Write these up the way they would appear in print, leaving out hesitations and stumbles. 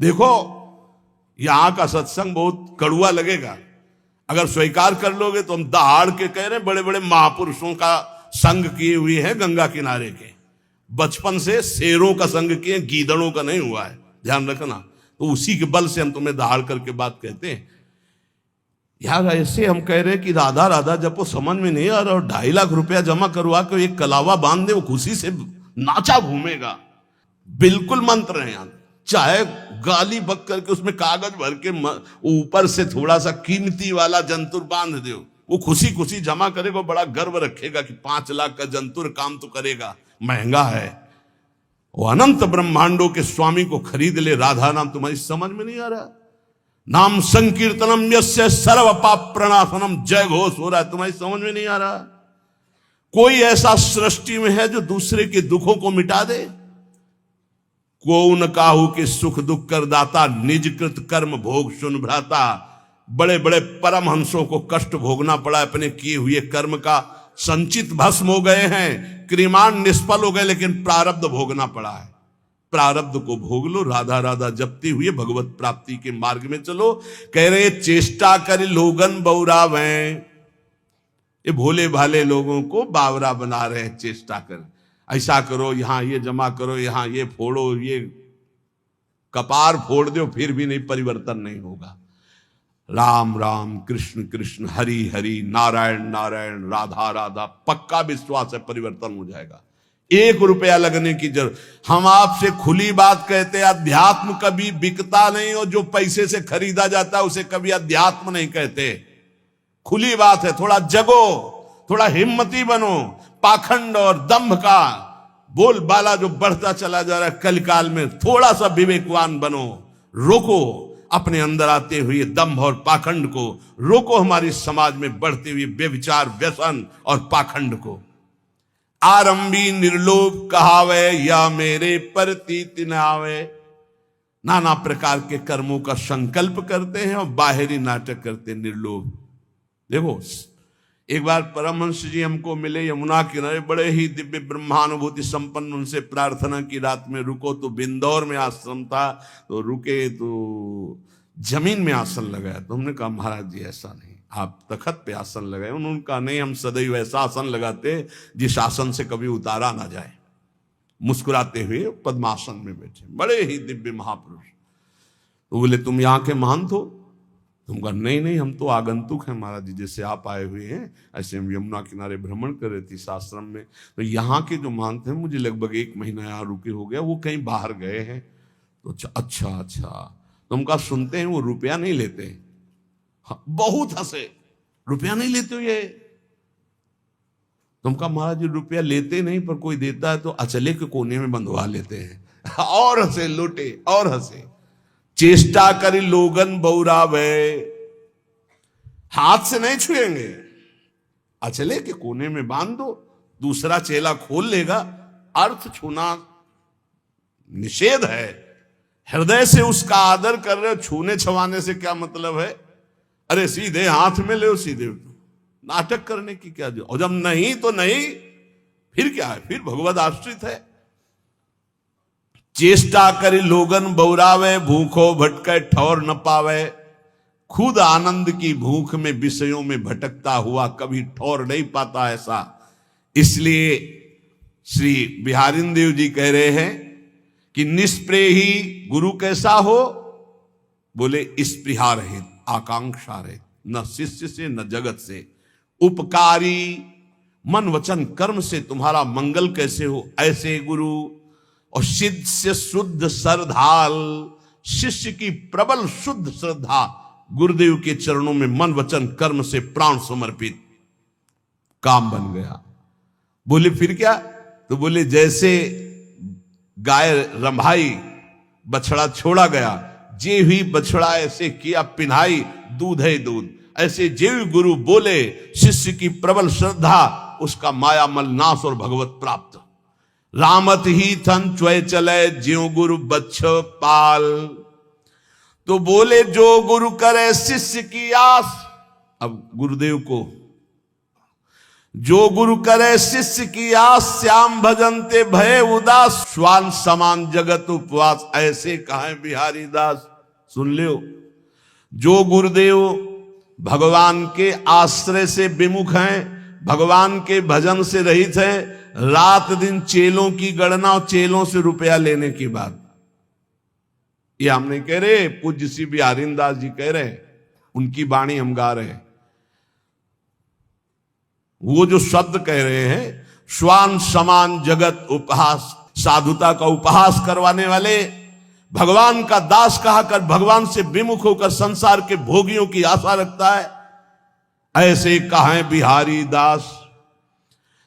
देखो, यहां का सत्संग बहुत कड़ुआ लगेगा, अगर स्वीकार कर लोगे तो हम दहाड़ के कह रहे हैं, बड़े बड़े महापुरुषों का संग किए हुए हैं गंगा किनारे के, बचपन से शेरों का संग किए, गीदड़ों का नहीं हुआ है, ध्यान रखना। तो उसी के बल से हम तुम्हें दहाड़ करके बात कहते हैं। यार ऐसे हम कह रहे हैं कि राधा राधा जब वो समझ में नहीं आ रहा, और 2.5 लाख रुपया जमा करवा के एक कलावा बांध दे, वो खुशी से नाचा घूमेगा। बिल्कुल मंत्र है यार, चाहे गाली बक करके उसमें कागज भर के ऊपर से थोड़ा सा कीमती वाला जंतुर बांध दो, वो खुशी खुशी जमा करेगा, बड़ा गर्व रखेगा कि 5 लाख का जंतुर काम तो करेगा, महंगा है। वो अनंत ब्रह्मांडों के स्वामी को खरीद ले, राधा नाम तुम्हारी समझ में नहीं आ रहा। नाम संकीर्तनम यस्य सर्व पाप प्रणाशनम, जय घोष हो रहा है, तुम्हारी समझ में नहीं आ रहा। कोई ऐसा सृष्टि में है जो दूसरे के दुखों को मिटा दे? को न काहू के सुख दुख कर दाता, निज कृत कर्म भोग सुन भ्राता। बड़े बड़े परमहंसों को कष्ट भोगना पड़ा, अपने किए हुए कर्म का संचित भस्म हो गए हैं, क्रिमान निष्फल हो गए, लेकिन प्रारब्ध भोगना पड़ा है। प्रारब्ध को भोग लो, राधा राधा जपते हुए भगवत प्राप्ति के मार्ग में चलो। कह रहे चेष्टा कर लोगन बौरावे, ये भोले भाले लोगों को बावरा बना रहे हैं। चेष्टा कर, ऐसा करो, यहां ये जमा करो, यहां ये फोड़ो, ये कपार फोड़ दो, फिर भी नहीं, परिवर्तन नहीं होगा। राम राम कृष्ण कृष्ण हरि हरि नारायण नारायण राधा राधा, पक्का विश्वास है परिवर्तन हो जाएगा। 1 रुपया लगने की जरूरत। हम आपसे खुली बात कहते हैं, अध्यात्म कभी बिकता नहीं, और जो पैसे से खरीदा जाता है उसे कभी अध्यात्म नहीं कहते। खुली बात है, थोड़ा जगो, थोड़ा हिम्मती बनो। पाखंड और दंभ का बोलबाला जो बढ़ता चला जा रहा है कलकाल में, थोड़ा सा विवेकवान बनो, रोको अपने अंदर आते हुए दंभ और पाखंड को, रोको हमारी समाज में बढ़ते हुए व्यभिचार व्यसन और पाखंड को। आरंभी निर्लोभ कहावे, या मेरे प्रतीत न आवे। नाना प्रकार के कर्मों का संकल्प करते हैं और बाहरी नाटक करते हैं, निर्लोभ। देखो, एक बार परमहंस जी हमको मिले यमुना किनारे, बड़े ही दिव्य ब्रह्मानुभूति संपन्न। उनसे प्रार्थना की, रात में रुको, तो बिंदौर में आश्रम था, तो रुके तो जमीन में आसन लगाया। तो हमने कहा महाराज जी ऐसा नहीं, आप तखत पे आसन लगाए। उन्होंने कहा नहीं, हम सदैव ऐसा आसन लगाते जिस आसन से कभी उतारा ना जाए। मुस्कुराते हुए पद्मासन में बैठे, बड़े ही दिव्य महापुरुष। तो बोले तुम यहाँ के महंत हो? तुम कहा नहीं नहीं, हम तो आगंतुक हैं महाराज जी, जैसे आप आए हुए हैं ऐसे हम यमुना किनारे भ्रमण कर रहे थे इस आश्रम में। तो यहाँ के जो महंत हैं, मुझे लगभग 1 महीना यहाँ रुके हो गया, वो कहीं बाहर गए हैं। तो अच्छा, तुम कहा सुनते हैं वो रुपया नहीं लेते? हाँ, बहुत हंसे, रुपया नहीं लेते हो ये? तुम कहा महाराज जी रुपया लेते नहीं, पर कोई देता है तो अचले के कोने में बंधवा लेते हैं। और हंसे, लूटे और हंसे। चेष्टा करी लोगन बौरावे, हाथ से नहीं छुएंगे, अचले के कोने में बांध दो, दूसरा चेला खोल लेगा। अर्थ छूना निषेध है, हृदय से उसका आदर कर रहे हो, छूने छवाने से क्या मतलब है? अरे सीधे हाथ में ले, सीधे नाटक करने की क्या जो, और जब नहीं तो नहीं, फिर क्या है? फिर भगवद आश्रित है। चेष्टा करी लोगन बौरावे, भूखो भटके ठौर न पावे। खुद आनंद की भूख में विषयों में भटकता हुआ कभी ठौर नहीं पाता ऐसा। इसलिए श्री बिहारिन देव जी कह रहे हैं कि निष्प्रेही गुरु कैसा हो? बोले स्पृहा रहित, आकांक्षा रहित, न शिष्य से न जगत से। उपकारी मन वचन कर्म से तुम्हारा मंगल कैसे हो? ऐसे गुरु। और सिद्ध से शुद्ध श्रद्धाल, शिष्य की प्रबल शुद्ध श्रद्धा, गुरुदेव के चरणों में मन वचन कर्म से प्राण समर्पित, काम बन गया। बोले फिर क्या? तो बोले जैसे गाय रंभाई, बछड़ा छोड़ा गया, जे हुई बछड़ा ऐसे किया पिन्हाई, दूध है दूध। ऐसे जेव गुरु बोले, शिष्य की प्रबल श्रद्धा, उसका माया मल नाश और भगवत प्राप्त। रामत ही थन च्वय चले, ज्यो गुरु बच्छ पाल। तो बोले जो गुरु करे शिष्य की आस। अब गुरुदेव को जो गुरु करे शिष्य की आस, श्याम भजनते भय उदास, श्वान समान जगत उपवास, ऐसे कहा बिहारी दास। सुन लियो, जो गुरुदेव भगवान के आश्रय से विमुख हैं, भगवान के भजन से रहित हैं, रात दिन चेलों की गणना और चेलों से रुपया लेने की बात, ये हम नहीं कह रहे, पूज्य श्री बिहारी दास जी कह रहे हैं, उनकी वाणी हम गा रहे हैं। वो जो शब्द कह रहे हैं, श्वान समान जगत उपहास, साधुता का उपहास करवाने वाले, भगवान का दास कहा कर भगवान से विमुख होकर संसार के भोगियों की आशा रखता है, ऐसे कहा बिहारी दास।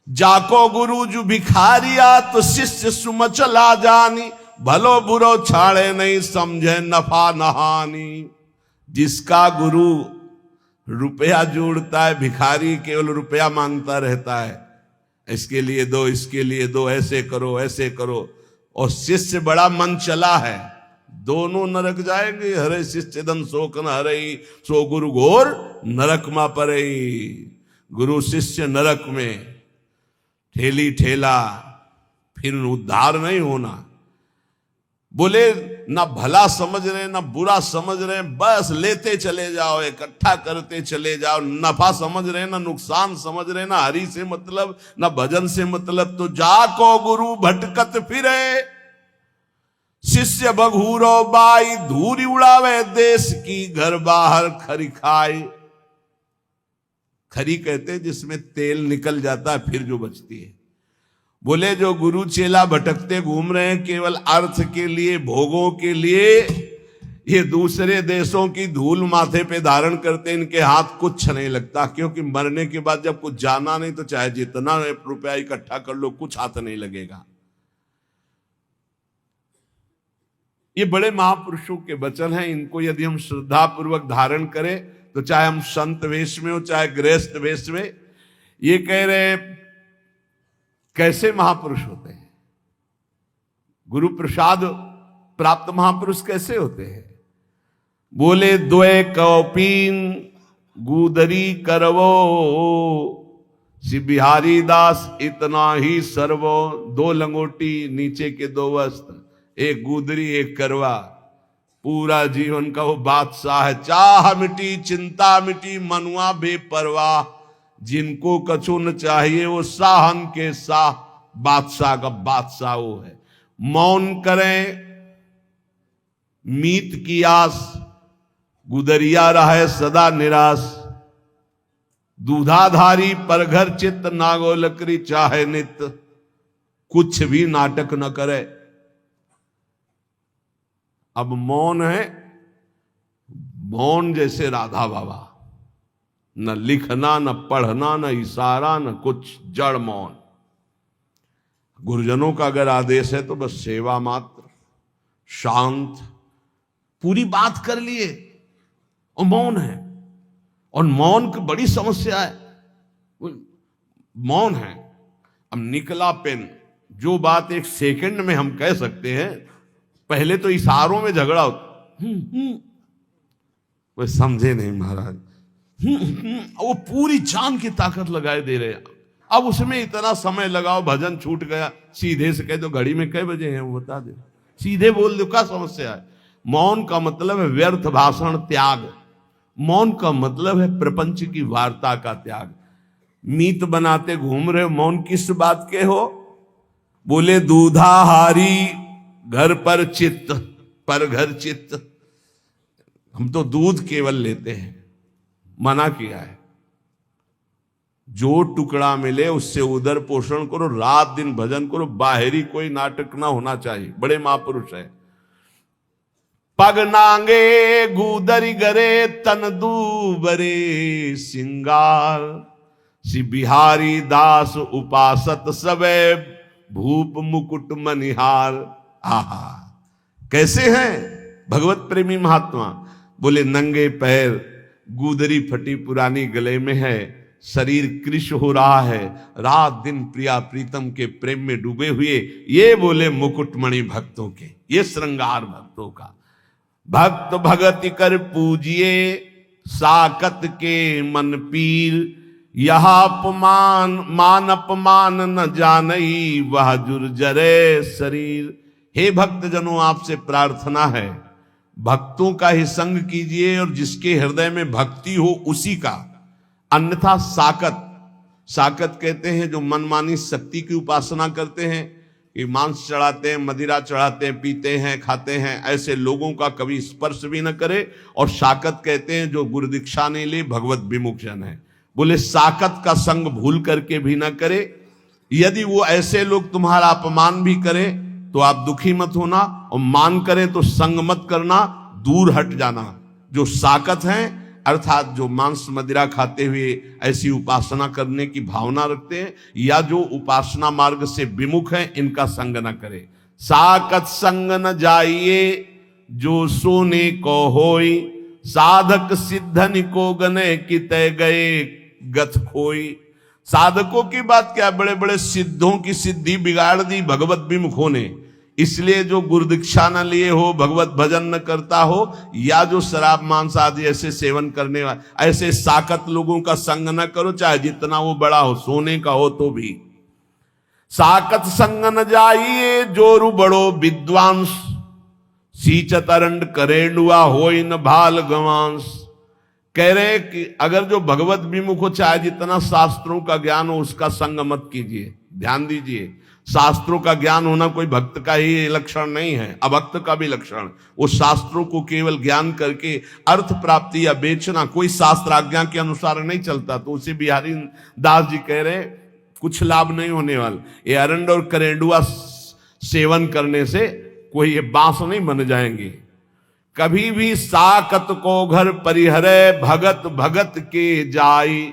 जाको गुरु जो भिखारिया, तो शिष्य सुमचला जानी, भलो बुरो छाड़े नहीं समझे नफा नहानी। जिसका गुरु रुपया जोड़ता है, भिखारी केवल रुपया मांगता रहता है, इसके लिए दो, इसके लिए दो, ऐसे करो ऐसे करो, और शिष्य बड़ा मन चला है, दोनों नरक जाएंगे। हरे शिष्य दन शोक न हरई, सो गुरु घोर नरक मा परई। गुरु शिष्य नरक में ठेली ठेला, फिर उद्धार नहीं होना। बोले ना भला समझ रहे ना बुरा समझ रहे, बस लेते चले जाओ, इकट्ठा करते चले जाओ, नफा समझ रहे ना नुकसान समझ रहे, ना हरि से मतलब ना भजन से मतलब, तो जाको गुरु भटकत फिरे, शिष्य बघूरो बाई, धूरी उड़ावे देश की, घर बाहर खरी खाए। खरी कहते जिसमें तेल निकल जाता है फिर जो बचती है। बोले जो गुरु चेला भटकते घूम रहे हैं केवल अर्थ के लिए, भोगों के लिए, ये दूसरे देशों की धूल माथे पे धारण करते, इनके हाथ कुछ नहीं लगता, क्योंकि मरने के बाद जब कुछ जाना नहीं तो चाहे जितना रुपया इकट्ठा कर लो, कुछ हाथ नहीं लगेगा। ये बड़े महापुरुषों के वचन हैं, इनको यदि हम श्रद्धा पूर्वक धारण करें तो चाहे हम संत वेश में हो चाहे गृहस्थ वेश में। ये कह रहे कैसे महापुरुष होते हैं, गुरु प्रसाद प्राप्त महापुरुष कैसे होते हैं। बोले द्वय कौपीन गुदरी करवो, श्री बिहारी दास इतना ही सर्वो। दो लंगोटी नीचे के दो वस्त्र, एक गुदरी एक करवा, पूरा जीवन का वो बादशाह है। चाह मिटी चिंता मिटी मनुआ बेपरवाह, जिनको कछु न चाहिए वो साहन के साह, बादशाह का बादशाह वो है। मौन करें मीत की आस, गुदरिया रहे सदा निराश। दूधाधारी पर घर चित्त, नागो लकड़ी चाहे नित, कुछ भी नाटक न करे। अब मौन है, मौन जैसे राधा बाबा, न लिखना न पढ़ना न इशारा न कुछ, जड़ मौन। गुरुजनों का अगर आदेश है तो बस सेवा मात्र, शांत, पूरी बात कर लिए और मौन है। और मौन की बड़ी समस्या है, मौन है। अब निकला पेन, जो बात एक सेकंड में हम कह सकते हैं, पहले तो इशारों में झगड़ा होता। वो समझे नहीं महाराज, वो पूरी जान की ताकत लगाए दे रहे हैं। अब उसमें इतना समय लगाओ, भजन छूट गया, सीधे से कह दो घड़ी में कई बजे हैं वो बता दे, सीधे बोल दो, क्या समस्या है। मौन का मतलब है व्यर्थ भाषण त्याग, मौन का मतलब है प्रपंच की वार्ता का त्याग। मीत बनाते घूम रहे, मौन किस बात के हो। बोले दूधाहारी घर पर चित्त, पर घर चित्त। हम तो दूध केवल लेते हैं, मना किया है। जो टुकड़ा मिले उससे उदर पोषण करो, रात दिन भजन करो, बाहरी कोई नाटक ना होना चाहिए। बड़े महापुरुष है। पग नांगे गुदरी गरे, तन दूबरे सिंगार। श्री बिहारी दास उपासत सबे, भूप मुकुट मनिहार। आहा, कैसे हैं भगवत प्रेमी महात्मा। बोले नंगे पैर, गुदरी फटी पुरानी गले में है, शरीर कृश हो रहा है, रात दिन प्रिया प्रीतम के प्रेम में डूबे हुए। ये बोले मुकुटमणि भक्तों के, ये श्रृंगार भक्तों का। भक्त भगति कर पूजिए, साकत के मन पीर। यह अपमान मान अपमान न जानई वह जुर्जरे शरीर। हे भक्तजनों, आपसे प्रार्थना है, भक्तों का ही संग कीजिए और जिसके हृदय में भक्ति हो उसी का। अन्यथा साकत, साकत कहते हैं जो मनमानी शक्ति की उपासना करते हैं, कि मांस चढ़ाते हैं, मदिरा चढ़ाते हैं, पीते हैं, खाते हैं, ऐसे लोगों का कभी स्पर्श भी न करे। और साकत कहते हैं जो गुरु दीक्षा नहीं ले, भगवत विमुख जन है। बोले साकत का संग भूल करके भी न करे। यदि वो ऐसे लोग तुम्हारा अपमान भी करें तो आप दुखी मत होना, और मान करें तो संग मत करना, दूर हट जाना। जो साकत हैं अर्थात जो मांस मदिरा खाते हुए ऐसी उपासना करने की भावना रखते हैं, या जो उपासना मार्ग से विमुख हैं, इनका संग न करे। साकत संग न जाइए जो सोने को होई, साधक सिद्धन को गने कि तय गए गथ खोई। साधकों की बात क्या, बड़े बड़े सिद्धों की सिद्धि बिगाड़ दी भगवत विमुखों ने। इसलिए जो गुरु दीक्षा न लिए हो, भगवत भजन न करता हो, या जो शराब मांस आदि ऐसे सेवन करने वाले, ऐसे साकत लोगों का संग न करो, चाहे जितना वो बड़ा हो, सोने का हो तो भी। साकत संग न जाइए जोरु बड़ो विद्वांस, सींचत अरंड करेंडुआ होई न भाल गवांस। कह रहे कि अगर जो भगवत विमुख हो, चाहे जितना शास्त्रों का ज्ञान हो, उसका संग मत कीजिए। ध्यान दीजिए, शास्त्रों का ज्ञान होना कोई भक्त का ही लक्षण नहीं है, अभक्त का भी लक्षण। वो शास्त्रों को केवल ज्ञान करके अर्थ प्राप्ति या बेचना कोई शास्त्र आज्ञा के अनुसार नहीं चलता। तो उसे बिहारी दास जी कह रहे कुछ लाभ नहीं होने वाला। ये अरंड और करेंडुआ सेवन करने से कोई ये बांस नहीं बन जाएंगे। कभी भी साकत को घर परिहरे भगत भगत के जाई।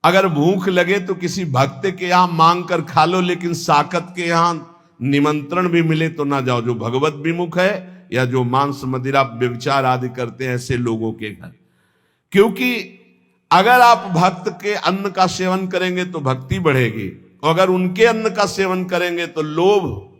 अगर भूख लगे तो किसी भक्त के यहां मांग कर खा लो, लेकिन साकत के यहां निमंत्रण भी मिले तो ना जाओ, जो भगवत विमुख है या जो मांस मदिरा व्यभिचार आदि करते हैं ऐसे लोगों के घर। क्योंकि अगर आप भक्त के अन्न का सेवन करेंगे तो भक्ति बढ़ेगी, और अगर उनके अन्न का सेवन करेंगे तो लोभ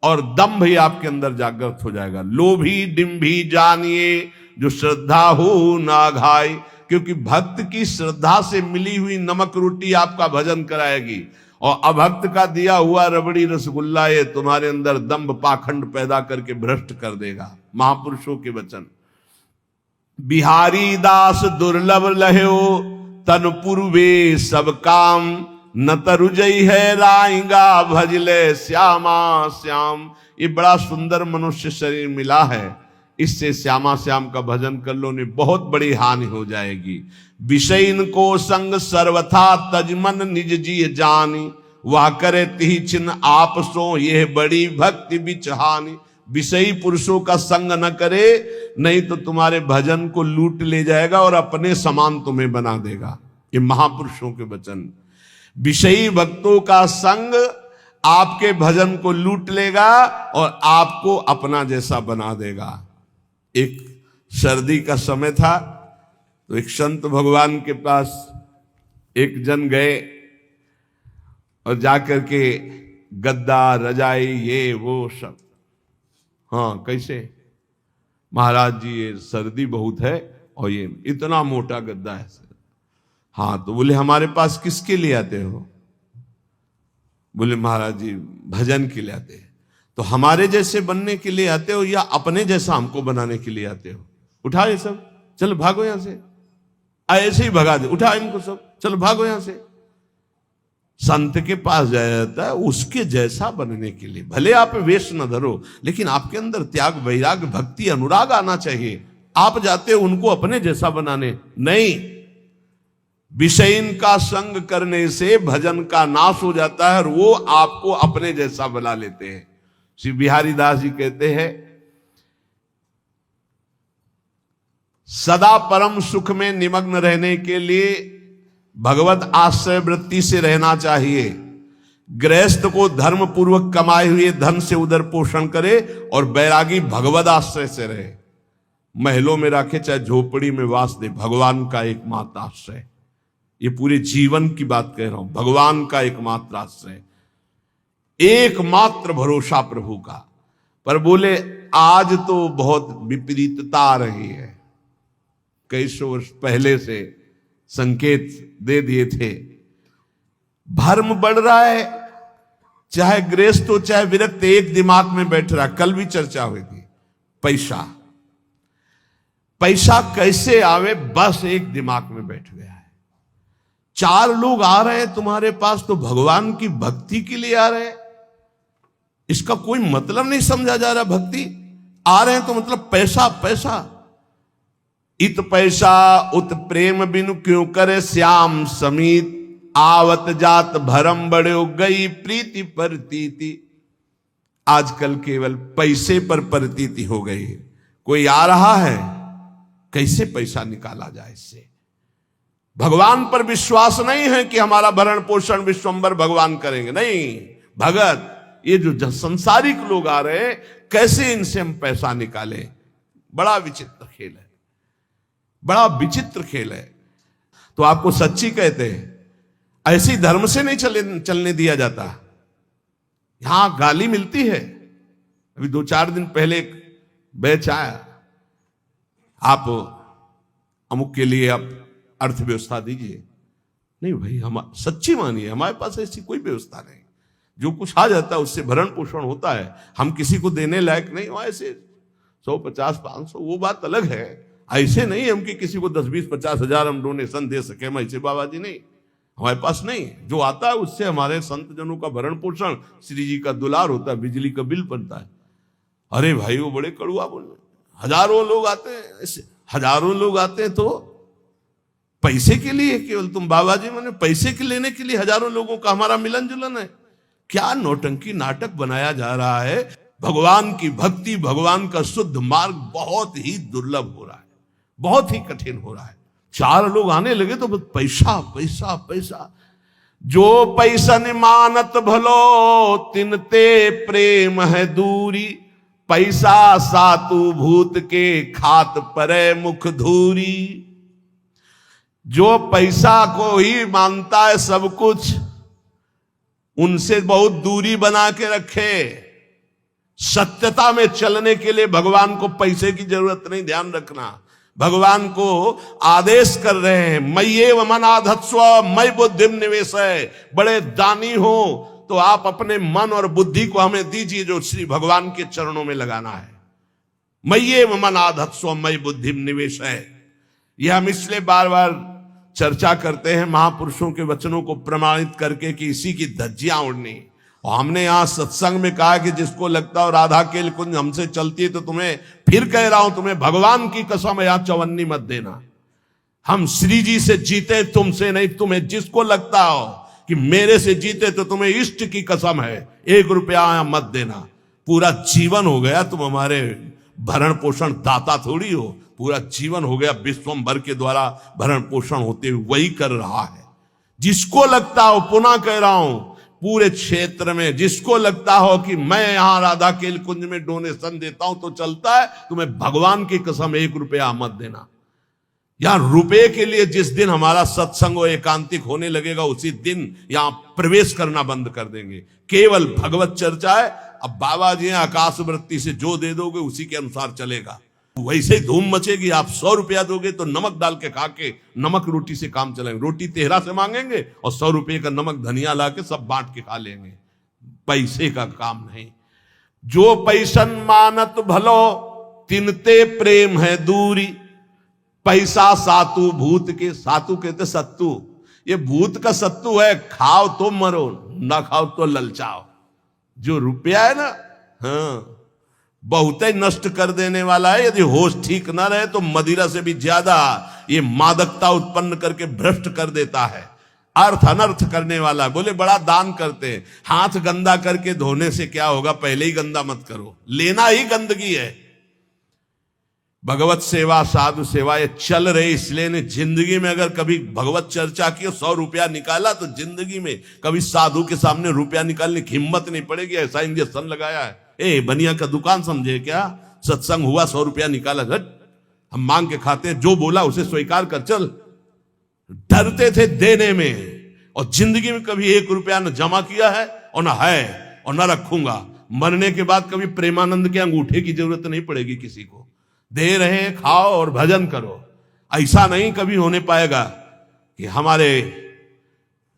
और दंभ ही आपके अंदर जागृत हो जाएगा। लोभी डिम्भी जानिए जो श्रद्धा हो ना घाई। क्योंकि भक्त की श्रद्धा से मिली हुई नमक रोटी आपका भजन कराएगी, और अभक्त का दिया हुआ रबड़ी रसगुल्ला ये तुम्हारे अंदर दंभ पाखंड पैदा करके भ्रष्ट कर देगा। महापुरुषों के वचन। बिहारी दास दुर्लभ लह्यो तन पूर्वे सब काम, न तरुजई है राइंगा भजले श्यामा श्याम। ये बड़ा सुंदर मनुष्य शरीर मिला है, इससे श्यामा श्याम का भजन कर लो, ने बहुत बड़ी हानि हो जाएगी। विषयन को संग सर्वथा तजमन निज जी जानी, वह करे तिहि चिन्ह आप सो यह बड़ी भक्ति बिचहानी। विषयी पुरुषों का संग न करे, नहीं तो तुम्हारे भजन को लूट ले जाएगा और अपने समान तुम्हें बना देगा। ये महापुरुषों के वचन। विषयी भक्तों का संग आपके भजन को लूट लेगा और आपको अपना जैसा बना देगा। एक सर्दी का समय था, तो एक संत भगवान के पास एक जन गए और जाकर के गद्दा रजाई ये वो सब, हाँ कैसे महाराज जी ये सर्दी बहुत है और ये इतना मोटा गद्दा है। हाँ, तो बोले हमारे पास किसके लिए आते हो? बोले महाराज जी भजन के लिए आते हैं। तो हमारे जैसे बनने के लिए आते हो या अपने जैसा हमको बनाने के लिए आते हो? उठा ये सब, चलो भागो यहां से। ऐसे ही भगा दे, उठा इनको सब, चलो भागो यहां से। संत के पास जाया जाता है उसके जैसा बनने के लिए। भले आप वेश न धरो, लेकिन आपके अंदर त्याग वैराग भक्ति अनुराग आना चाहिए। आप जाते हो उनको अपने जैसा बनाने, नहीं। विषयन का संग करने से भजन का नाश हो जाता है और वो आपको अपने जैसा बना लेते हैं। श्री बिहारी दास जी कहते हैं, सदा परम सुख में निमग्न रहने के लिए भगवत आश्रय वृत्ति से रहना चाहिए। गृहस्थ को धर्म पूर्वक कमाए हुए धन से उदर पोषण करे और बैरागी भगवत आश्रय से रहे। महलों में रखे चाहे झोपड़ी में वास दे, भगवान का एकमात्र आश्रय। ये पूरे जीवन की बात कह रहा हूं, भगवान का एकमात्र आश्रय, एकमात्र भरोसा प्रभु का। पर बोले आज तो बहुत विपरीतता आ रही है। कई सौ वर्ष पहले से संकेत दे दिए थे। भर्म बढ़ रहा है, चाहे गृहस्थ हो चाहे विरक्त, एक दिमाग में बैठ रहा। कल भी चर्चा हुई थी, पैसा पैसा कैसे आवे, बस एक दिमाग में बैठ गया है। 4 लोग आ रहे हैं तुम्हारे पास तो भगवान की भक्ति के लिए आ रहे हैं, इसका कोई मतलब नहीं समझा जा रहा। भक्ति आ रहे हैं तो मतलब पैसा पैसा। इत पैसा उत प्रेम बिनु क्यों करे श्याम समीत, आवत जात भरम बड़े गई प्रीति परतीति। आजकल केवल पैसे पर परतीति हो गई है। कोई आ रहा है, कैसे पैसा निकाला जाए इससे। भगवान पर विश्वास नहीं है कि हमारा भरण पोषण विश्वंभर भगवान करेंगे, नहीं। भगत ये जो संसारिक लोग आ रहे हैं, कैसे इनसे हम पैसा निकालें। बड़ा विचित्र खेल है, बड़ा विचित्र खेल है। तो आपको सच्ची कहते हैं, ऐसी धर्म से नहीं चलने दिया जाता। यहां गाली मिलती है। अभी 2-4 दिन पहले एक बैच आया, आप अमुक के लिए आप अर्थव्यवस्था दीजिए। नहीं भाई, हम सच्ची मानिए, हमारे पास ऐसी कोई व्यवस्था नहीं। जो कुछ आ जाता है उससे भरण पोषण होता है, हम किसी को देने लायक नहीं। ऐसे 100, 50, 500 वो बात अलग है। ऐसे नहीं हम कि किसी को 10, 20, 50 हजार हम डोनेशन दे सके, हम ऐसे बाबा जी नहीं, हमारे पास नहीं। जो आता है उससे हमारे संत जनों का भरण पोषण, श्री जी का दुलार होता है, बिजली का बिल बनता है। अरे भाई वो बड़े कड़ुआ बोल रहे, हजारों लोग आते हैं, ऐसे हजारों लोग आते हैं तो पैसे के लिए केवल तुम बाबा जी मैंने पैसे के लेने के लिए हजारों लोगों का हमारा मिलन जुलन है। क्या नौटंकी नाटक बनाया जा रहा है। भगवान की भक्ति, भगवान का शुद्ध मार्ग बहुत ही दुर्लभ हो रहा है, बहुत ही कठिन हो रहा है। 4 लोग आने लगे तो पैसा पैसा पैसा। जो पैसन मानत भलो तिनते प्रेम है दूरी, पैसा सातु भूत के खात परे मुख धूरी। जो पैसा को ही मानता है सब कुछ, उनसे बहुत दूरी बना के रखे। सत्यता में चलने के लिए भगवान को पैसे की जरूरत नहीं, ध्यान रखना। भगवान को आदेश कर रहे हैं, मय्येव मनाधत्स्व मयि बुद्धिम निवेशय। बड़े दानी हो तो आप अपने मन और बुद्धि को हमें दीजिए, जो श्री भगवान के चरणों में लगाना है। मय्येव मनाधत्स्व मयि बुद्धिम निवेशय। यह हम इसलिए बार बार चर्चा करते हैं महापुरुषों के वचनों को प्रमाणित करके कि इसी की धज्जियां उड़नी। और हमने यहां सत्संग में कहा कि जिसको लगता हो राधा केल कुंज हमसे चलती है, तो तुम्हें फिर कह रहा हूं, तुम्हें भगवान की कसम है, यहां चवन्नी मत देना। हम श्री जी से जीते, तुमसे नहीं। तुम्हें जिसको लगता हो कि मेरे से जीते तो तुम्हें इष्ट की कसम है, 1 रुपया यहां मत देना। पूरा जीवन हो गया तुम हमारे भरण पोषण दाता थोड़ी हो, पूरा जीवन हो गया विश्वंभर के द्वारा भरण पोषण होते हुए वही कर रहा है। जिसको लगता हो, पुनः कह रहा हूं, पूरे क्षेत्र में जिसको लगता हो कि मैं यहां राधा केल कुंज में डोनेशन देता हूं तो चलता है, तुम्हें भगवान की कसम 1 रुपया मत देना। यहां रुपए के लिए जिस दिन हमारा सत्संग और एकांतिक होने लगेगा, उसी दिन यहां प्रवेश करना बंद कर देंगे। केवल भगवत चर्चा है। अब बाबा जी आकाश वृत्ति से जो दे दोगे उसी के अनुसार चलेगा। वैसे ही धूम मचेगी। आप 100 रुपया दोगे तो नमक डाल के खा के नमक रोटी से काम चलाएंगे। रोटी तेहरा से मांगेंगे और 100 रुपये का नमक धनिया ला के सब बांट के खा लेंगे। पैसे का काम नहीं। जो पैसन मानत भलो तिनते प्रेम है दूरी, पैसा सातु भूत के। सातु कहते सत्तू, ये भूत का सत्तू है। खाओ तो मरो, ना खाओ तो ललचाओ। जो रुपया है ना, हाँ, बहुत ही नष्ट कर देने वाला है। यदि होश ठीक ना रहे तो मदिरा से भी ज्यादा ये मादकता उत्पन्न करके भ्रष्ट कर देता है। अर्थ अनर्थ करने वाला। बोले बड़ा दान करते हैं, हाथ गंदा करके धोने से क्या होगा, पहले ही गंदा मत करो, लेना ही गंदगी है। भगवत सेवा, साधु सेवा ये चल रही, इसलिए ने जिंदगी में अगर कभी भगवत चर्चा की, 100 रुपया निकाला तो जिंदगी में कभी साधु के सामने रुपया निकालने की हिम्मत नहीं पड़ेगी। ऐसा इंजेक्शन लगाया है। बनिया का दुकान समझे क्या? सत्संग हुआ, 100 रुपया निकाला, झट हम मांग के खाते हैं, जो बोला उसे स्वीकार कर चल। डरते थे देने में, और जिंदगी में कभी 1 रुपया न जमा किया है और न है और न रखूंगा। मरने के बाद कभी प्रेमानंद के अंगूठे की जरूरत नहीं पड़ेगी किसी को। दे रहे, खाओ और भजन करो। ऐसा नहीं कभी होने पाएगा। कि हमारे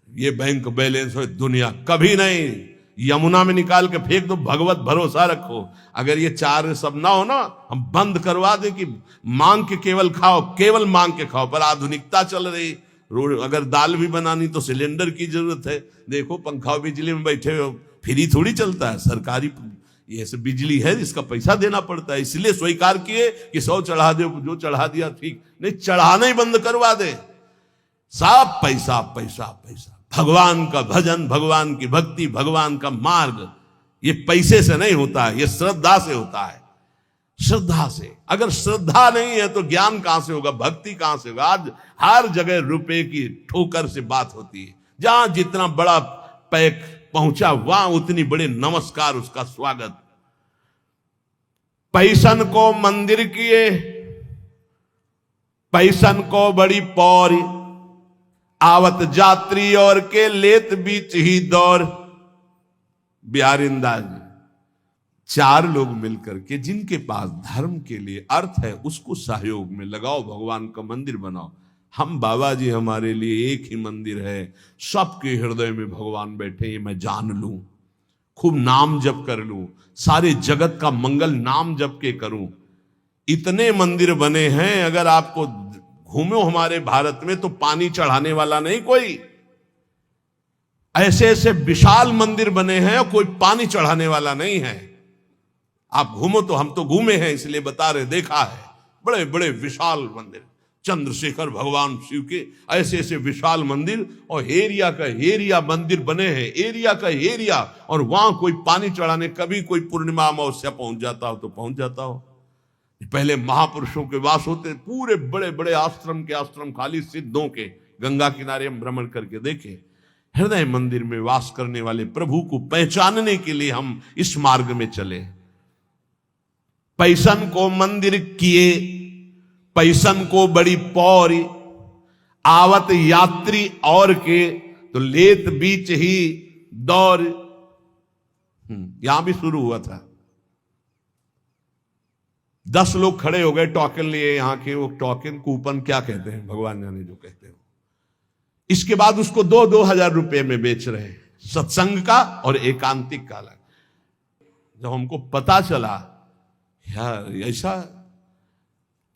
ये बैंक बैलेंस हो, दुनिया कभी नहीं। यमुना में निकाल के फेंक दो, भगवत भरोसा रखो। अगर ये चार सब ना हो ना, हम बंद करवा दें कि मांग के केवल खाओ, केवल मांग के खाओ। पर आधुनिकता चल रही, अगर दाल भी बनानी तो सिलेंडर की जरूरत है। देखो पंखा बिजली में बैठे हो, फ्री थोड़ी चलता है, सरकारी ये सब बिजली है, इसका पैसा देना पड़ता है। इसलिए स्वीकार किए कि 100 चढ़ा दे, जो चढ़ा दिया ठीक नहीं, चढ़ाना ही बंद करवा दे। सब पैसा पैसा पैसा। भगवान का भजन, भगवान की भक्ति, भगवान का मार्ग ये पैसे से नहीं होता है, ये श्रद्धा से होता है। श्रद्धा से, अगर श्रद्धा नहीं है तो ज्ञान कहां से होगा, भक्ति कहां से होगा। आज हर जगह रुपए की ठोकर से बात होती है। जहां जितना बड़ा पैक पहुंचा वहां उतनी बड़े नमस्कार, उसका स्वागत। पैसन को मंदिर किए, पैसन को बड़ी पौरी, आवत यात्री और के लेत बीच ही दौर। बिहारिंदा जी, 4 लोग मिलकर के जिनके पास धर्म के लिए अर्थ है उसको सहयोग में लगाओ, भगवान का मंदिर बनाओ। हम बाबा जी हमारे लिए एक ही मंदिर है, सबके हृदय में भगवान बैठे, ये मैं जान लूं, खूब नाम जप कर लूं, सारे जगत का मंगल नाम जप के करूं। इतने मंदिर बने हैं, अगर आपको घूमो हमारे भारत में तो पानी चढ़ाने वाला नहीं कोई। ऐसे ऐसे विशाल मंदिर बने हैं और कोई पानी चढ़ाने वाला नहीं है। आप घूमो तो, हम तो घूमे हैं इसलिए बता रहे, देखा है बड़े बड़े विशाल मंदिर, चंद्रशेखर भगवान शिव के ऐसे ऐसे विशाल मंदिर, और एरिया का एरिया मंदिर बने हैं, एरिया का एरिया। और वहां कोई पानी चढ़ाने, कभी कोई पूर्णिमा अमावस्या पहुंच जाता हो तो पहुंच जाता हो। पहले महापुरुषों के वास होते, पूरे बड़े बड़े आश्रम के आश्रम खाली सिद्धों के, गंगा किनारे हम भ्रमण करके देखे। हृदय मंदिर में वास करने वाले प्रभु को पहचानने के लिए हम इस मार्ग में चले। पैसन को मंदिर किए, पैसन को बड़ी पौरी, आवत यात्री और के तो लेत बीच ही दौर। यहां भी शुरू हुआ था, 10 लोग खड़े हो गए, टोकन लिए यहाँ के। वो टोकन कूपन क्या कहते हैं, भगवान जाने जो कहते हैं। इसके बाद उसको 2-2 हजार रुपए में बेच रहे हैं, सत्संग का और एकांतिक का अलग। जब हमको पता चला यार ऐसा,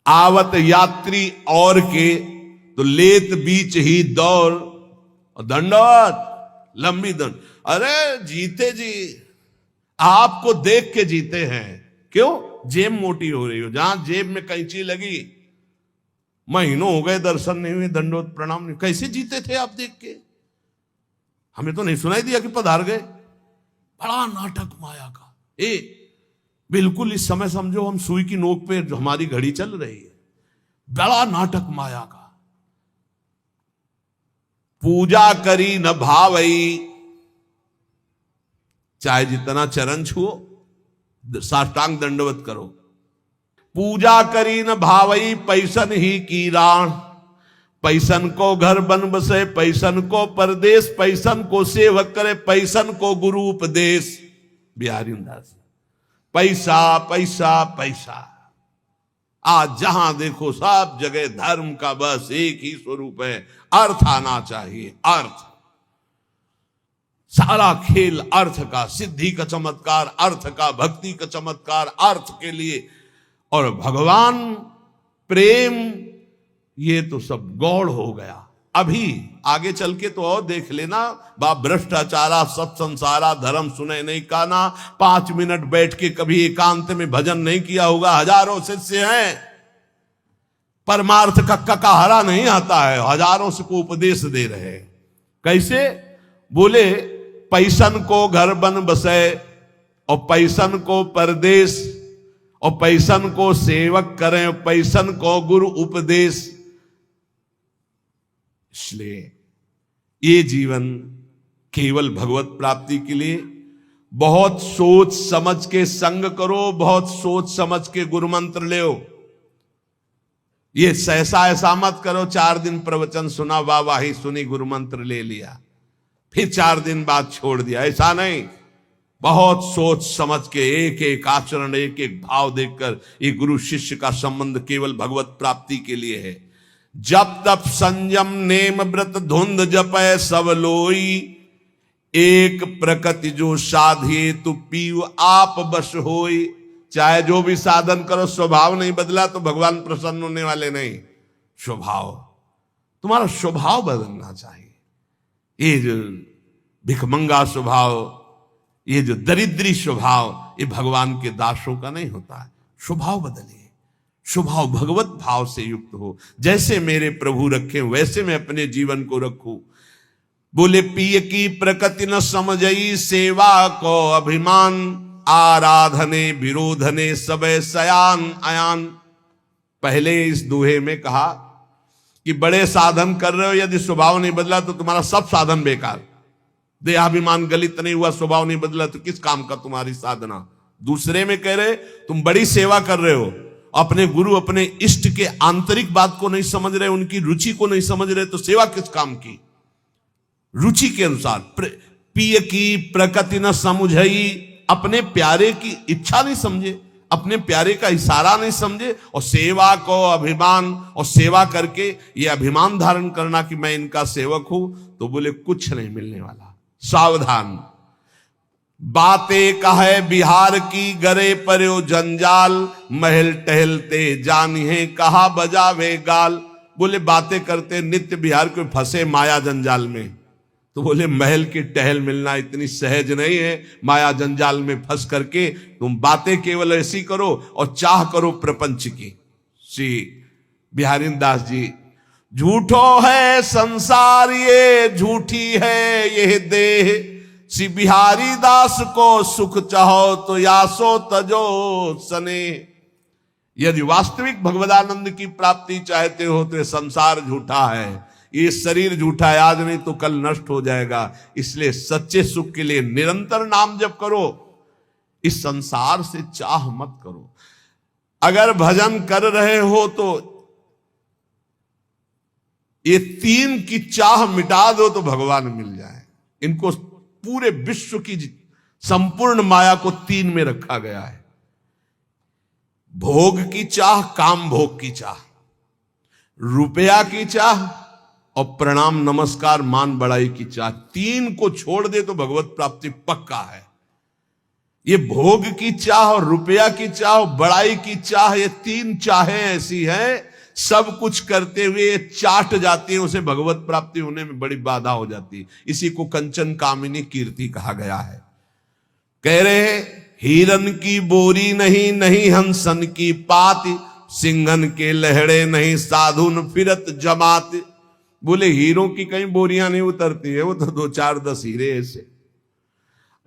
आवत यात्री और के तो लेत बीच ही दौर, दंडवत लंबी दंड। अरे जीते जी, आपको देख के जीते हैं। क्यों? जेब मोटी हो रही हो। जहां जेब में कैंची लगी, महीनों हो गए दर्शन नहीं हुए, दंडोत प्रणाम नहीं, कैसे जीते थे आप देख के? हमें तो नहीं सुनाई दिया कि पधार गए। बड़ा नाटक माया का। बिल्कुल इस समय समझो हम सुई की नोक पे हमारी घड़ी चल रही है। बड़ा नाटक माया का। पूजा करी न भावई, चाहे जितना चरण छुओ, साष्टांग दंडवत करो। पूजा करी न भावई, पैसन ही की राण। पैसन को घर बन बसे, पैसन को परदेश, पैसन को सेवक करे, पैसन को गुरु उपदेश। बिहारिंदास, पैसा पैसा पैसा। आज जहां देखो सब जगह धर्म का बस एक ही स्वरूप है, अर्थ आना चाहिए। अर्थ, सारा खेल अर्थ का, सिद्धि का चमत्कार अर्थ का, भक्ति का चमत्कार अर्थ के लिए। और भगवान प्रेम, ये तो सब गौड़ हो गया। अभी आगे चल के तो और देख लेना, बाप भ्रष्टाचारा सत संसारा, धर्म सुने नहीं काना। 5 मिनट बैठ के कभी एकांत में भजन नहीं किया होगा। हजारों शिष्य हैं, परमार्थ का ककाहरा नहीं आता है, हजारों से को उपदेश दे रहे हैं। कैसे? बोले पैसन को घर बन बसे, और पैसन को परदेश, और पैसन को सेवक करें, पैसन को गुरु उपदेश। इसलिए ये जीवन केवल भगवत प्राप्ति के लिए बहुत सोच समझ के संग करो, बहुत सोच समझ के गुरु मंत्र ले। ये सहसा ऐसा मत करो, 4 दिन प्रवचन सुना, वाह सुनी, गुरु मंत्र ले लिया, फिर 4 दिन बाद छोड़ दिया। ऐसा नहीं, बहुत सोच समझ के एक एक आचरण, एक एक भाव देखकर। ये गुरु शिष्य का संबंध केवल भगवत प्राप्ति के लिए है। जप तप संयम नेम व्रत धुंध जपय सब लोई, एक प्रकृति जो साधिए तो पीव आप बस होई। चाहे जो भी साधन करो, स्वभाव नहीं बदला तो भगवान प्रसन्न होने वाले नहीं। स्वभाव, तुम्हारा स्वभाव बदलना चाहिए। ये जो भिखमंगा स्वभाव, ये जो दरिद्री स्वभाव, ये भगवान के दासों का नहीं होता है। स्वभाव बदलिए, स्वभाव भगवत भाव से युक्त हो। जैसे मेरे प्रभु रखे वैसे मैं अपने जीवन को रखूं। बोले पिय की प्रकृति न समझई, सेवा को अभिमान, आराधने विरोधने सबे सयान अयान। पहले इस दोहे में कहा कि बड़े साधन कर रहे हो, यदि स्वभाव नहीं बदला तो तुम्हारा सब साधन बेकार। देहाभिमान गलित नहीं हुआ, स्वभाव नहीं बदला तो किस काम का तुम्हारी साधना। दूसरे में कह रहे तुम बड़ी सेवा कर रहे हो, अपने गुरु अपने इष्ट के आंतरिक बात को नहीं समझ रहे, उनकी रुचि को नहीं समझ रहे, तो सेवा किस काम की। रुचि के अनुसार पिय की प्रकृति न समझई, अपने प्यारे की इच्छा नहीं समझे, अपने प्यारे का इशारा नहीं समझे, और सेवा को अभिमान, और सेवा करके ये अभिमान धारण करना कि मैं इनका सेवक हूं, तो बोले कुछ नहीं मिलने वाला। सावधान, बातें कहे बिहार की, गरे पर्यो जंजाल, महल टहलते जानिए कहा बजावे गाल। बोले बातें करते नित्य बिहार को फंसे माया जंजाल में, तो बोले महल की टहल मिलना इतनी सहज नहीं है। माया जंजाल में फंस करके तुम बातें केवल ऐसी करो और चाह करो प्रपंच की। श्री बिहारी दास जी, झूठो है संसार ये, झूठी है ये देह, श्री बिहारी दास को सुख चाहो तो यासो तजो सने। यदि वास्तविक भगवदानंद की प्राप्ति चाहते हो तो ये संसार झूठा है, ये शरीर झूठा है, आज नहीं तो कल नष्ट हो जाएगा। इसलिए सच्चे सुख के लिए निरंतर नाम जप करो, इस संसार से चाह मत करो। अगर भजन कर रहे हो तो ये तीन की चाह मिटा दो तो भगवान मिल जाए। इनको पूरे विश्व की संपूर्ण माया को तीन में रखा गया है। भोग की चाह, काम भोग की चाह, रुपया की चाह और प्रणाम नमस्कार मान बड़ाई की चाह। तीन को छोड़ दे तो भगवत प्राप्ति पक्का है। ये भोग की चाह और रुपया की चाह और बड़ाई की चाह, ये तीन चाहें ऐसी हैं, सब कुछ करते हुए चाट जाती है, उसे भगवत प्राप्ति होने में बड़ी बाधा हो जाती है। इसी को कंचन कामिनी कीर्ति कहा गया है। कह रहे हिरन की बोरी नहीं, नहीं हंसन की पाती, सिंहन के लहड़े नहीं, साधुन फिरत जमात। बोले हीरों की कहीं बोरियां नहीं उतरती है, वो तो 2 4 10 हीरे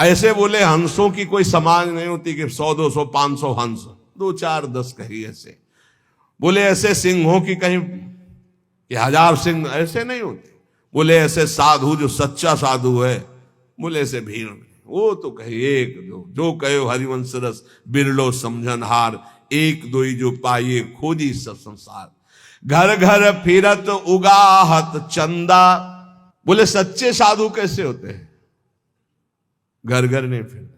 ऐसे बोले हंसों की कोई समाज नहीं होती कि 100 200 500 हंस, 2 4 10 कहीं ऐसे। बोले ऐसे सिंहों की कहीं कि 1000 सिंह ऐसे नहीं होते। बोले ऐसे साधु जो सच्चा साधु है, बोले ऐसे भीड़ में, वो तो कहे एक दो, जो कहे हरिवंश रस बिरलो समझन हार, एक दो ही जो पाइए खोजी सब संसार। घर घर फिरत उगाहत चंदा। बोले सच्चे साधु कैसे होते हैं? घर घर नहीं फिरते।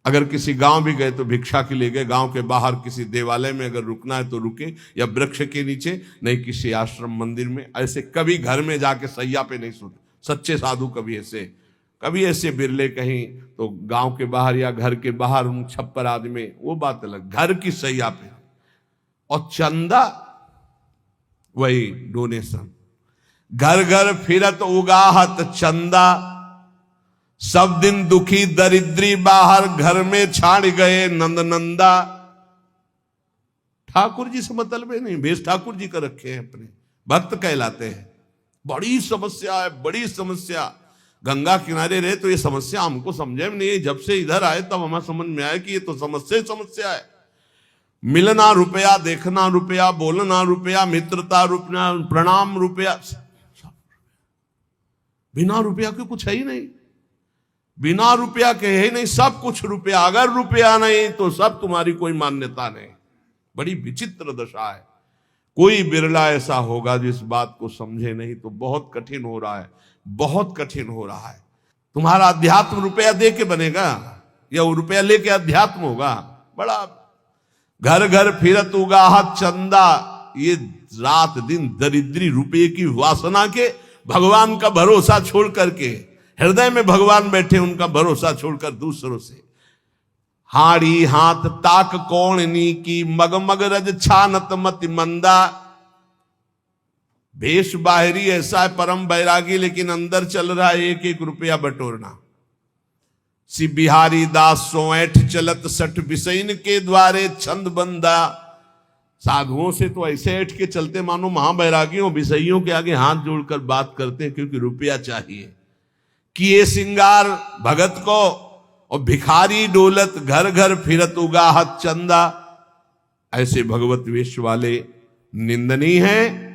अगर किसी गांव भी गए तो भिक्षा के लिए गए, गांव के बाहर किसी देवालय में अगर रुकना है तो रुके, या वृक्ष के नीचे, नहीं किसी आश्रम मंदिर में। ऐसे कभी घर में जाके सैया पे नहीं सोते सच्चे साधु। कभी ऐसे बिरले कहीं तो गांव के बाहर या घर के बाहर छप्पर आदि में, वो बात अलग। घर की सैया पे। और चंदा वही डोनेशन। घर घर फिरत उगाहत चंदा, सब दिन दुखी दरिद्री बाहर, घर में छाड़ गए नंद नंदा। ठाकुर जी से मतलब नहीं, भेष ठाकुर जी का रखे हैं, अपने भक्त कहलाते हैं। बड़ी समस्या है, बड़ी समस्या। गंगा किनारे रहे तो ये समस्या हमको समझे में नहीं। जब से इधर आए तब हमें समझ में आया कि ये तो समस्या है। मिलना रुपया, देखना रुपया, बोलना रुपया, मित्रता रुपया, प्रणाम रुपया। बिना रुपया के कुछ है ही नहीं, बिना रुपया के है ही नहीं, सब कुछ रुपया। अगर रुपया नहीं तो सब तुम्हारी कोई मान्यता नहीं। बड़ी विचित्र दशा है। कोई बिरला ऐसा होगा जिस बात को समझे नहीं, तो बहुत कठिन हो रहा है, बहुत कठिन हो रहा है। तुम्हारा अध्यात्म रुपया दे के बनेगा या वो रुपया लेके अध्यात्म होगा? बड़ा। घर घर फिरत उगाहत चंदा, ये रात दिन दरिद्री रुपये की वासना के भगवान का भरोसा छोड़ करके, हृदय में भगवान बैठे, उनका भरोसा छोड़कर दूसरों से हाड़ी हाथ ताक कौणनी की मगमग रज छानत मति मंदा। भेष बाहरी ऐसा है परम बैरागी, लेकिन अंदर चल रहा है एक एक रुपया बटोरना। सी बिहारी दास सोएठ चलत सठ बिसैन के द्वारे छंद बंदा। साधुओं से तो ऐसे ऐठ के चलते मानो महाबैरागियों बिसैयों के आगे हाथ जोड़कर बात करते हैं, क्योंकि रुपया चाहिए। किए सिंगार भगत को और भिखारी डोलत घर घर फिरत उगाहत चंदा। ऐसे भगवत वेश वाले निंदनीय हैं,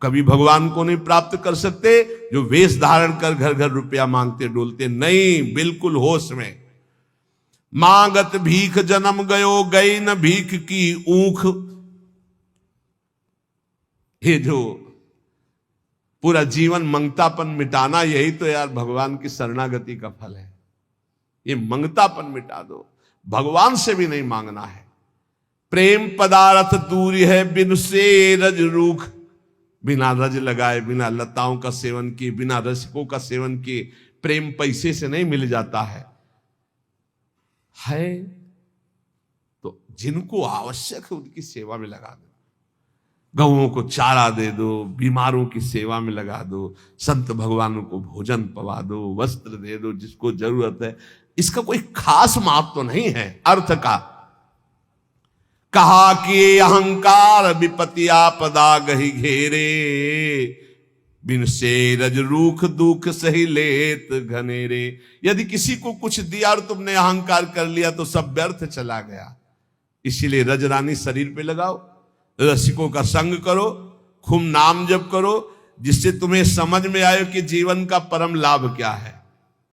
कभी भगवान को नहीं प्राप्त कर सकते। जो वेश धारण कर घर घर रुपया मांगते डोलते, नहीं, बिल्कुल होश में। मांगत भीख जन्म गयो गई न भीख की ऊख। ये जो पूरा जीवन मंगतापन मिटाना, यही तो यार भगवान की शरणागति का फल है। ये मंगतापन मिटा दो, भगवान से भी नहीं मांगना है। प्रेम पदार्थ दूरी है बिन से रज रूख। बिना रज लगाए, बिना लताओं का सेवन किए, बिना रसिकों का सेवन किए प्रेम पैसे से नहीं मिल जाता है। तो जिनको आवश्यक है उनकी सेवा में लगा दो, गौओं को चारा दे दो, बीमारों की सेवा में लगा दो, संत भगवानों को भोजन पवा दो, वस्त्र दे दो जिसको जरूरत है। इसका कोई खास माप तो नहीं है अर्थ का। कहा कि अहंकार विपत्ति आपदा गही घेरे। बिन से रज रूख दुख सही लेत घनेरे। यदि किसी को कुछ दिया और तुमने अहंकार कर लिया तो सब व्यर्थ चला गया। इसीलिए रजरानी शरीर पे लगाओ, रसिकों का संग करो, खूब नाम जप करो, जिससे तुम्हें समझ में आए कि जीवन का परम लाभ क्या है।